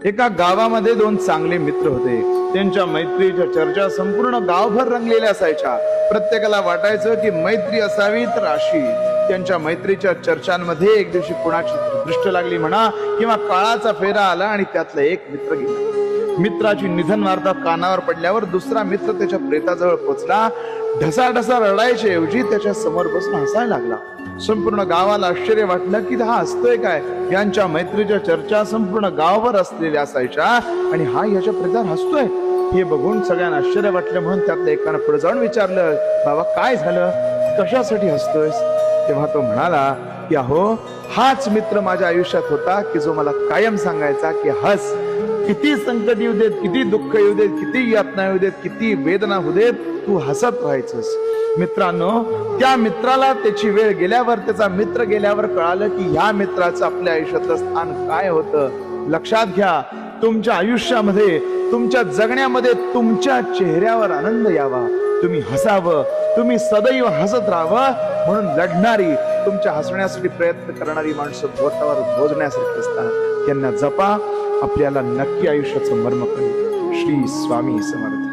एका गावामध्ये दोन चांगले मित्र होते. त्यांच्या मैत्रीच्या चर्चा संपूर्ण गावभर रंगलेल्या असायच्या. प्रत्येकाला वाटायचं की मैत्री असावी तर अशी. त्यांच्या मैत्रीच्या चर्चांमध्ये एक दिवशी कुणाची दृष्ट लागली म्हणा किंवा काळाचा फेरा आला आणि त्यातला एक मित्र गेला. मित्राची निधन वार्ता कानावर पडल्यावर दुसरा मित्र त्याच्या प्रेताजवळ पोचला. ढसाढसा रडायच्या ऐवजी त्याच्या समोर बसून हसायला लागला. संपूर्ण गावाला आश्चर्य वाटलं की हा हसतोय काय. यांच्या मैत्रीच्या चर्चा संपूर्ण गावभर असलेल्या असायच्या आणि हा याच्या प्रेतावर हसतोय. हे बघून सगळ्यांना आश्चर्य वाटलं म्हणून त्यातल्या एकानं पुढे जाऊन विचारलं, बाबा काय झालं, कशासाठी हसतोयस? तेव्हा तो म्हणाला की अहो, हाच मित्र माझ्या आयुष्यात होता की जो मला कायम सांगायचा की हस. किती संकट येऊ देत, किती दुःख येऊ देत, किती यातना येऊ देत, किती वेदना होऊ देत, तू हसत राहायचंस. मित्रांनो, त्या मित्राला त्याची वेळ गेल्यावर, त्याचा मित्र गेल्यावर कळालं की ह्या मित्राचं आपल्या आयुष्यातलं स्थान काय होतं. लक्षात घ्या, तुमच्या आयुष्यामध्ये, तुमच्या जगण्यामध्ये तुमच्या चेहऱ्यावर आनंद यावा, तुम्ही हसावं, तुम्ही सदैव हसत राहावं. म्हणून लढणारी, तुमच्या हसण्यासाठी प्रयत्न करणारी माणसं बोटावर बोजण्यासारखी असतात. त्यांना जपा, आपल्याला नक्की आयुष्याचं मर्म कळेल. श्री स्वामी समर्थ.